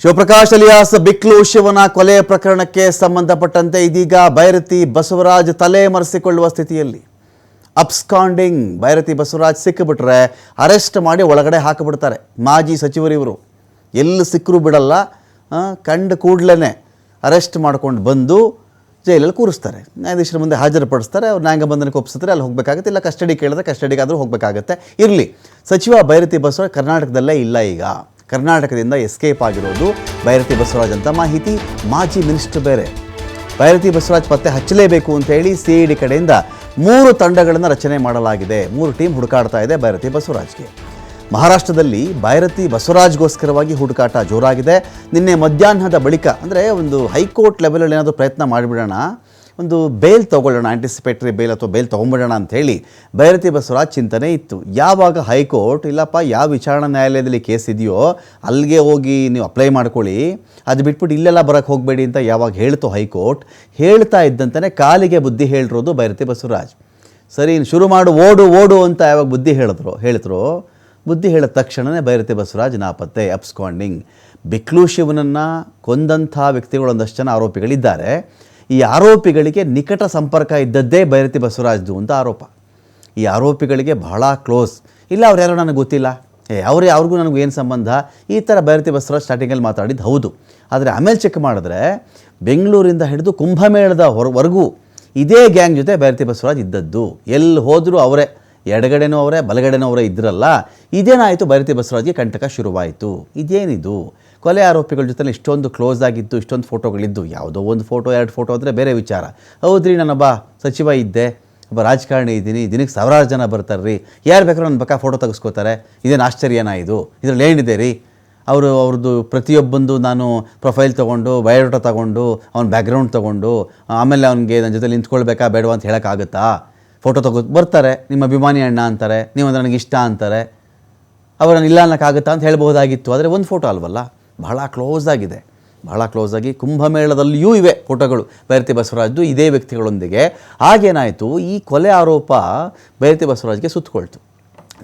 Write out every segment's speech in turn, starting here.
Shivaprakash alias ಬಿಕ್ಲು ಶಿವನ ಕೊಲೆ ಪ್ರಕರಣಕ್ಕೆ ಸಂಬಂಧಪಟ್ಟಂತೆ ಇದೀಗ ಬೈರತಿ ಬಸವರಾಜ್ ತಲೆ ಮರೆಸಿಕೊಳ್ಳುವ ಸ್ಥಿತಿಯಲ್ಲಿ ಅಬ್ಸ್ಕಾಂಡಿಂಗ್ ಬೈರತಿ ಬಸವರಾಜ್ ಸಿಕ್ಕಿಬಿಟ್ರೆ ಅರೆಸ್ಟ್ ಮಾಡಿ ಒಳಗಡೆ ಹಾಕಿಬಿಡ್ತಾರೆ. ಮಾಜಿ ಸಚಿವರಿವರು ಎಲ್ಲಿ ಸಿಕ್ಕರೂ ಬಿಡಲ್ಲ, ಕಂಡು ಕೂಡಲೇ ಅರೆಸ್ಟ್ ಮಾಡ್ಕೊಂಡು ಬಂದು ಜೈಲಲ್ಲಿ ಕೂರಿಸ್ತಾರೆ. ನ್ಯಾಯಾಧೀಶರ ಮುಂದೆ ಹಾಜರುಪಡಿಸ್ತಾರೆ. ಅವ್ರು ನ್ಯಾಯಾಂಗ ಬಂಧನಕ್ಕೆ ಒಪ್ಪಿಸಿದ್ರೆ ಅಲ್ಲಿ ಹೋಗಬೇಕಾಗುತ್ತೆ, ಇಲ್ಲ ಕಸ್ಟಡಿ ಕೇಳಿದ್ರೆ ಕಸ್ಟಡಿಗಾದರೂ ಹೋಗಬೇಕಾಗತ್ತೆ. ಇರಲಿ, ಸಚಿವ ಬೈರತಿ ಬಸವರಾಜ್ ಕರ್ನಾಟಕದಲ್ಲೇ ಇಲ್ಲ. ಈಗ ಕರ್ನಾಟಕದಿಂದ ಎಸ್ಕೇಪ್ ಆಗಿರೋದು ಬೈರತಿ ಬಸವರಾಜ್ ಅಂತ ಮಾಹಿತಿ. ಮಾಜಿ ಮಿನಿಸ್ಟರ್ ಬೇರೆ. ಬೈರತಿ ಬಸವರಾಜ್ ಪತ್ತೆ ಹಚ್ಚಲೇಬೇಕು ಅಂತ ಹೇಳಿ CID ಕಡೆಯಿಂದ 3 ತಂಡಗಳನ್ನು ರಚನೆ ಮಾಡಲಾಗಿದೆ. 3 ಟೀಮ್ ಹುಡುಕಾಡ್ತಾ ಇದೆ ಬೈರತಿ ಬಸವರಾಜ್ಗೆ. ಮಹಾರಾಷ್ಟ್ರದಲ್ಲಿ ಬೈರತಿ ಬಸವರಾಜ್ಗೋಸ್ಕರವಾಗಿ ಹುಡುಕಾಟ ಜೋರಾಗಿದೆ. ನಿನ್ನೆ ಮಧ್ಯಾಹ್ನದ ಬಳಿಕ ಅಂದರೆ ಒಂದು ಹೈಕೋರ್ಟ್ ಲೆವೆಲಲ್ಲಿ ಏನಾದರೂ ಪ್ರಯತ್ನ ಮಾಡಿಬಿಡೋಣ, ಒಂದು ಬೇಲ್ ತೊಗೊಳ್ಳೋಣ, ಆಂಟಿಸಿಪೇಟರಿ ಬೇಲ್ ಅಥವಾ ಬೇಲ್ ತೊಗೊಂಬಿಡೋಣ ಅಂಥೇಳಿ ಬೈರತಿ ಬಸವರಾಜ್ ಚಿಂತನೆ ಇತ್ತು. ಯಾವಾಗ ಹೈಕೋರ್ಟ್ ಇಲ್ಲಪ್ಪ ಯಾವ ವಿಚಾರಣಾ ನ್ಯಾಯಾಲಯದಲ್ಲಿ ಕೇಸ್ ಇದೆಯೋ ಅಲ್ಲಿಗೆ ಹೋಗಿ ನೀವು ಅಪ್ಲೈ ಮಾಡ್ಕೊಳ್ಳಿ, ಅದು ಬಿಟ್ಬಿಟ್ಟು ಇಲ್ಲೆಲ್ಲ ಬರೋಕ್ಕೆ ಹೋಗಬೇಡಿ ಅಂತ ಯಾವಾಗ ಹೇಳ್ತು ಹೈಕೋರ್ಟ್, ಹೇಳ್ತಾ ಇದ್ದಂತಲೇ ಕಾಲಿಗೆ ಬುದ್ಧಿ ಹೇಳಿರೋದು ಬೈರತಿ ಬಸವರಾಜ್. ಸರಿ ಶುರು ಮಾಡು, ಓಡು ಅಂತ ಯಾವಾಗ ಬುದ್ಧಿ ಹೇಳಿದ್ರು ಬುದ್ಧಿ ಹೇಳಿದ ತಕ್ಷಣವೇ ಬೈರತಿ ಬಸವರಾಜ್ ನಾಪತ್ತೆ, ಅಬ್ಸ್ಕಾಂಡಿಂಗ್. ಬಿಕ್ಲು ಶಿವನನ್ನು ಕೊಂದಂಥ ವ್ಯಕ್ತಿಗಳು ಒಂದಷ್ಟು ಜನ ಆರೋಪಿಗಳಿದ್ದಾರೆ. ಈ ಆರೋಪಿಗಳಿಗೆ ನಿಕಟ ಸಂಪರ್ಕ ಇದ್ದದ್ದೇ ಬೈರತಿ ಬಸವರಾಜ್ದು ಅಂತ ಆರೋಪ. ಈ ಆರೋಪಿಗಳಿಗೆ ಬಹಳ ಕ್ಲೋಸ್. ಇಲ್ಲ ಅವ್ರು ಯಾರೋ ನನಗೆ ಗೊತ್ತಿಲ್ಲ, ಅವ್ರಿಗೂ ನನಗೂ ಏನು ಸಂಬಂಧ, ಈ ಥರ ಬೈರತಿ ಬಸವರಾಜ್ ಸ್ಟಾರ್ಟಿಂಗಲ್ಲಿ ಮಾತಾಡಿದ್ದು ಹೌದು. ಆದರೆ ಆಮೇಲೆ ಚೆಕ್ ಮಾಡಿದ್ರೆ ಬೆಂಗಳೂರಿಂದ ಹಿಡಿದು ಕುಂಭಮೇಳದ ಹೊರವರೆಗೂ ಇದೇ ಗ್ಯಾಂಗ್ ಜೊತೆ ಬೈರತಿ ಬಸವರಾಜ್ ಇದ್ದದ್ದು. ಎಲ್ಲಿ ಹೋದರೂ ಅವರೇ, ಎಡಗಡೆನೂ ಅವರೇ ಬಲಗಡೆನೂ ಅವರೇ ಇದ್ರಲ್ಲ. ಇದೇನಾಯಿತು, ಬೈರತಿ ಬಸವರಾಜ್ಗೆ ಕಂಟಕ ಶುರುವಾಯಿತು. ಇದೇನಿದು, ಕೊಲೆ ಆರೋಪಿಗಳ ಜೊತೆ ಇಷ್ಟೊಂದು ಕ್ಲೋಸ್ ಆಗಿದ್ದು, ಇಷ್ಟೊಂದು ಫೋಟೋಗಳಿದ್ದು, ಯಾವುದೋ ಒಂದು ಫೋಟೋ 2 ಫೋಟೋ ಅಂದರೆ ಬೇರೆ ವಿಚಾರ. ಹೌದ್ರಿ, ನಾನೊಬ್ಬ ಸಚಿವ ಇದ್ದೆ, ಒಬ್ಬ ರಾಜಕಾರಣಿ ಇದ್ದೀನಿ, ದಿನಕ್ಕೆ ಸಾವಿರಾರು ಜನ ಬರ್ತಾರೆ ರೀ, ಯಾರು ಬೇಕಾದ್ರೂ ನನ್ನ ಪಕ್ಕ ಫೋಟೋ ತೆಗೆಸ್ಕೋತಾರೆ, ಇದೇನು ಆಶ್ಚರ್ಯನಾ ಇದು, ಇದರಲ್ಲಿ ಏನಿದೆ ರೀ, ಅವ್ರದ್ದು ಪ್ರತಿಯೊಬ್ಬಂದು ನಾನು ಪ್ರೊಫೈಲ್ ತೊಗೊಂಡು ಬಯೋಡಾಟಾ ತೊಗೊಂಡು ಅವ್ನ ಬ್ಯಾಕ್ಗ್ರೌಂಡ್ ತೊಗೊಂಡು ಆಮೇಲೆ ಅವ್ನಿಗೆ ನನ್ನ ಜೊತೆ ನಿಂತ್ಕೊಳ್ಬೇಕಾ ಬೇಡವಾ ಅಂತ ಹೇಳೋಕ್ಕಾಗುತ್ತಾ? ಫೋಟೋ ಬರ್ತಾರೆ, ನಿಮ್ಮ ಅಭಿಮಾನಿ ಅಣ್ಣ ಅಂತಾರೆ, ನೀವು ನನಗೆ ಇಷ್ಟ ಅಂತಾರೆ, ಅವರನ್ನು ಇಲ್ಲ ಅನ್ನೋಕ್ಕಾಗುತ್ತಾ ಅಂತ ಹೇಳ್ಬೋದಾಗಿತ್ತು. ಆದರೆ ಒಂದು ಫೋಟೋ ಅಲ್ವಲ್ಲ, ಬಹಳ ಕ್ಲೋಸ್ ಆಗಿದೆ. ಬಹಳ ಕ್ಲೋಸ್ ಆಗಿ ಕುಂಭಮೇಳದಲ್ಲಿಯೂ ಇವೆ ಫೋಟೋಗಳು ಬೈರತಿ ಬಸವರಾಜ್ದು ಇದೇ ವ್ಯಕ್ತಿಗಳೊಂದಿಗೆ. ಆಗೇನಾಯಿತು, ಈ ಕೊಲೆ ಆರೋಪ ಬೈರತಿ ಬಸವರಾಜ್ಗೆ ಸುತ್ತಕೊಳ್ತು.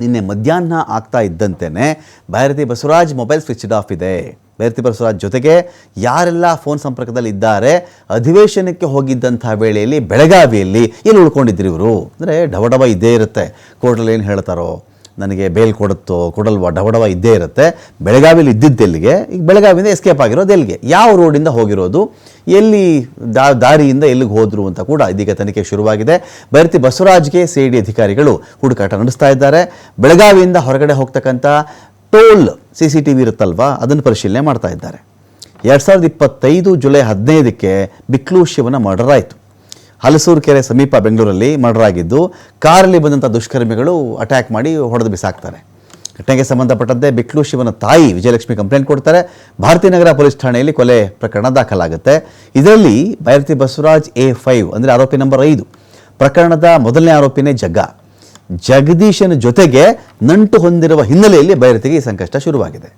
ನಿನ್ನೆ ಮಧ್ಯಾಹ್ನ ಆಗ್ತಾ ಇದ್ದಂತೆಯೇ Byrathi Basavaraj mobile switched off ಇದೆ. ಬೈರತಿ ಬಸವರಾಜ್ ಜೊತೆಗೆ ಯಾರೆಲ್ಲ ಫೋನ್ ಸಂಪರ್ಕದಲ್ಲಿ ಇದ್ದಾರೆ, ಅಧಿವೇಶನಕ್ಕೆ ಹೋಗಿದ್ದಂಥ ವೇಳೆಯಲ್ಲಿ ಬೆಳಗಾವಿಯಲ್ಲಿ ಎಲ್ಲಿ ಉಳ್ಕೊಂಡಿದ್ರು ಇವರು ಅಂದರೆ ಡಬಡಬ ಇದ್ದೇ ಇರುತ್ತೆ. ಕೋರ್ಟಲ್ಲಿ ಏನು ಹೇಳ್ತಾರೋ, ನನಗೆ ಬೇಲ್ ಕೊಡಲ್ವಾ, ಡಬಡವ ಇದ್ದೇ ಇರುತ್ತೆ. ಬೆಳಗಾವಿಯಲ್ಲಿ ಇದ್ದಿದ್ದೆಲ್ಲಿಗೆ, ಈಗ ಬೆಳಗಾವಿಯಿಂದ ಎಸ್ಕೇಪ್ ಆಗಿರೋದು ಎಲ್ಲಿಗೆ, ಯಾವ ರೋಡಿಂದ ಹೋಗಿರೋದು, ಎಲ್ಲಿ ದಾರಿಯಿಂದ ಎಲ್ಲಿಗೆ ಹೋದರು ಅಂತ ಕೂಡ ಇದೀಗ ತನಿಖೆ ಶುರುವಾಗಿದೆ. ಬೈರತಿ ಬಸವರಾಜ್ಗೆ CID ಅಧಿಕಾರಿಗಳು ಹುಡುಕಾಟ ನಡೆಸ್ತಾ ಇದ್ದಾರೆ. ಬೆಳಗಾವಿಯಿಂದ ಹೊರಗಡೆ ಹೋಗ್ತಕ್ಕಂಥ ಟೋಲ್ CCTV ಇರುತ್ತಲ್ವಾ, ಅದನ್ನು ಪರಿಶೀಲನೆ ಮಾಡ್ತಾ ಇದ್ದಾರೆ. 2025 ಜುಲೈ 15ಕ್ಕೆ ಬಿಕ್ಲು ಶಿವನ ಮರ್ಡರ್ ಆಯಿತು. ಹಲಸೂರು ಕೆರೆ ಸಮೀಪ ಬೆಂಗಳೂರಲ್ಲಿ ಮರ್ಡರ್ ಆಗಿದ್ದು, ಕಾರಲ್ಲಿ ಬಂದಂಥ ದುಷ್ಕರ್ಮಿಗಳು ಅಟ್ಯಾಕ್ ಮಾಡಿ ಹೊಡೆದು ಬಿಸಾಕ್ತಾರೆ. ಘಟನೆಗೆ ಸಂಬಂಧಪಟ್ಟಂತೆ ಬಿಕ್ಲು ಶಿವನ ತಾಯಿ ವಿಜಯಲಕ್ಷ್ಮಿ ಕಂಪ್ಲೇಂಟ್ ಕೊಡ್ತಾರೆ. ಭಾರತೀನಗರ ಪೊಲೀಸ್ ಠಾಣೆಯಲ್ಲಿ ಕೊಲೆ ಪ್ರಕರಣ ದಾಖಲಾಗುತ್ತೆ. ಇದರಲ್ಲಿ ಬೈರತಿ ಬಸವರಾಜ್ A5 ಅಂದರೆ ಆರೋಪಿ ನಂಬರ್ 5. ಪ್ರಕರಣದ ಮೊದಲನೇ ಆರೋಪಿನೇ ಜಗದೀಶನ ಜೊತೆಗೆ ನಂಟು ಹೊಂದಿರುವ ಹಿನ್ನೆಲೆಯಲ್ಲಿ ಬೈರತಿಗೆ ಈ ಸಂಕಷ್ಟ ಶುರುವಾಗಿದೆ.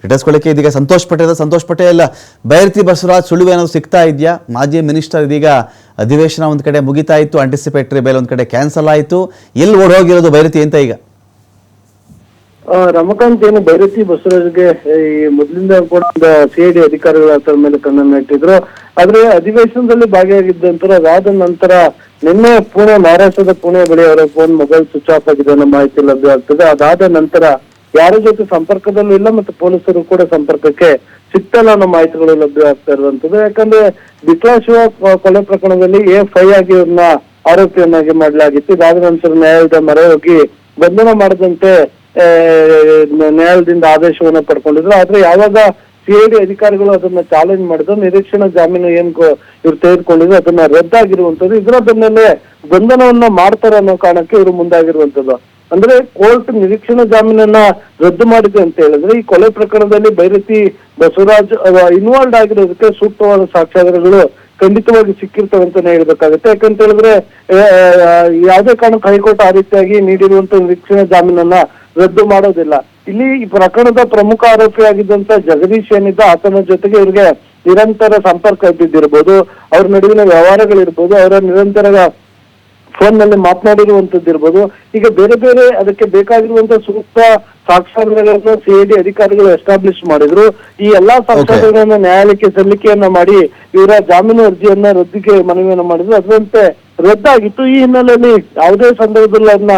ಇಟ್ಟಿಸ್ಕೊಳ್ಳೋಕ್ಕೆ ಇದೀಗ ಸಂತೋಷ್ ಪಟೇಲ್ ಬೈರತಿ ಬಸವರಾಜ್ ಸುಳಿವು ಏನಾದರೂ ಸಿಗ್ತಾ ಇದೆಯಾ? ಮಾಜಿ ಮಿನಿಸ್ಟರ್ ಇದೀಗ ಅಧಿವೇಶನ ಒಂದು ಕಡೆ ಮುಗಿತಾ ಇತ್ತು, ಆಂಟಿಸಿಪೇಟರಿ ಬೇಲ್ ಒಂದು ಕಡೆ ಕ್ಯಾನ್ಸಲ್ ಆಯಿತು, ಎಲ್ಲಿ ಓಡೋಗಿರೋದು ಬೈರತಿ ಅಂತ ಈಗ ರಮಕಾಂತ್ ಏನು ಬೈರತಿ ಬಸವರಾಜ್ಗೆ ಈ ಮೊದಲಿಂದ ಕೂಡ CID ಅಧಿಕಾರಿಗಳ ಆತರ ಮೇಲೆ ಕಣ್ಣನ್ನು ಇಟ್ಟಿದ್ರು. ಆದ್ರೆ ಅಧಿವೇಶನದಲ್ಲಿ ಭಾಗಿಯಾಗಿದ್ದಂತರ ಅದಾದ ನಂತರ ನಿನ್ನೆ ಮಹಾರಾಷ್ಟ್ರದ ಪುಣೆ ಬಳಿ ಅವರ ಫೋನ್ ಮೊಬೈಲ್ ಸ್ವಿಚ್ ಆಫ್ ಆಗಿದೆ ಅನ್ನೋ ಮಾಹಿತಿ ಲಭ್ಯ ಆಗ್ತದೆ. ಅದಾದ ನಂತರ ಯಾರ ಜೊತೆ ಸಂಪರ್ಕದಲ್ಲೂ ಇಲ್ಲ ಮತ್ತು ಪೊಲೀಸರು ಕೂಡ ಸಂಪರ್ಕಕ್ಕೆ ಸಿಗ್ತಲ್ಲ ಅನ್ನೋ ಮಾಹಿತಿಗಳು ಲಭ್ಯ ಆಗ್ತಾ ಇರುವಂತದ್ದು. ಯಾಕಂದ್ರೆ ಬಿಕ್ಲು ಶಿವ ಕೊಲೆ ಪ್ರಕರಣದಲ್ಲಿ A5 ಆಗಿ ಇವ್ರನ್ನ ಆರೋಪಿಯನ್ನಾಗಿ ಮಾಡಲಾಗಿತ್ತು. ಇದಾದ ನಂತರ ನ್ಯಾಯಾಲಯದ ಮೊರೆ ಹೋಗಿ ಬಂಧನ ಮಾಡದಂತೆ ನ್ಯಾಯಾಲಯದಿಂದ ಆದೇಶವನ್ನ ಪಡ್ಕೊಂಡಿದ್ರು. ಆದ್ರೆ ಯಾವಾಗ CID ಅಧಿಕಾರಿಗಳು ಅದನ್ನ ಚಾಲೆಂಜ್ ಮಾಡಿದ್ರು, ನಿರೀಕ್ಷಣಾ ಜಾಮೀನು ಏನ್ ಇವ್ರು ತೆಗೆದುಕೊಂಡಿದ್ರು ಅದನ್ನ ರದ್ದಾಗಿರುವಂತದ್ದು. ಇದರ ಬೆನ್ನಲ್ಲೇ ಬಂಧನವನ್ನ ಮಾಡ್ತಾರೆ ಅನ್ನೋ ಕಾರಣಕ್ಕೆ ಇವರು ಮುಂದಾಗಿರುವಂತದ್ದು. ಅಂದ್ರೆ ಕೋರ್ಟ್ ನಿರೀಕ್ಷಣಾ ಜಾಮೀನನ್ನ ರದ್ದು ಮಾಡಿದೆ ಅಂತ ಹೇಳಿದ್ರೆ ಈ ಕೊಲೆ ಪ್ರಕರಣದಲ್ಲಿ ಬೈರತಿ ಬಸವರಾಜ್ ಇನ್ವಾಲ್ವ್ ಆಗಿರೋದಕ್ಕೆ ಸೂಕ್ತವಾದ ಸಾಕ್ಷ್ಯಾಧಾರಗಳು ಖಂಡಿತವಾಗಿ ಸಿಕ್ಕಿರ್ತವೆ ಅಂತಾನೆ ಹೇಳ್ಬೇಕಾಗುತ್ತೆ. ಯಾಕಂತ ಹೇಳಿದ್ರೆ ಯಾವುದೇ ಕಾರಣಕ್ಕೆ ಹೈಕೋರ್ಟ್ ಆ ರೀತಿಯಾಗಿ ನೀಡಿರುವಂತ ನಿರೀಕ್ಷಣಾ ಜಾಮೀನನ್ನ ರದ್ದು ಮಾಡೋದಿಲ್ಲ. ಇಲ್ಲಿ ಈ ಪ್ರಕರಣದ ಪ್ರಮುಖ ಆರೋಪಿ ಆಗಿದ್ದಂತ ಜಗದೀಶ್ ಏನಿದ್ದ, ಆತನ ಜೊತೆಗೆ ಇವ್ರಿಗೆ ನಿರಂತರ ಸಂಪರ್ಕ ಇದ್ದಿದ್ದಿರ್ಬೋದು, ಅವ್ರ ನಡುವಿನ ವ್ಯವಹಾರಗಳಿರ್ಬೋದು, ಅವರ ನಿರಂತರ ಫೋನ್ ನಲ್ಲಿ ಮಾತನಾಡಿರುವಂತದ್ದು ಇರ್ಬೋದು. ಈಗ ಬೇರೆ ಬೇರೆ ಅದಕ್ಕೆ ಬೇಕಾಗಿರುವಂತ ಸೂಕ್ತ ಸಾಕ್ಷ್ಯಾಧಾರಗಳನ್ನ ಸಿಐಡಿ ಅಧಿಕಾರಿಗಳು ಎಸ್ಟಾಬ್ಲಿಷ್ ಮಾಡಿದ್ರು. ಈ ಎಲ್ಲಾ ಸಾಕ್ಷ್ಯಾಧಾರಗಳನ್ನ ನ್ಯಾಯಾಲಯಕ್ಕೆ ಸಲ್ಲಿಕೆಯನ್ನ ಮಾಡಿ ಇವರ ಜಾಮೀನು ಅರ್ಜಿಯನ್ನ ರದ್ದಿಗೆ ಮನವಿಯನ್ನ ಮಾಡಿದ್ರು. ಅದರಂತೆ ರದ್ದಾಗಿತ್ತು. ಈ ಹಿನ್ನೆಲೆಯಲ್ಲಿ ಯಾವುದೇ ಸಂದರ್ಭದಲ್ಲಿ ಅದನ್ನ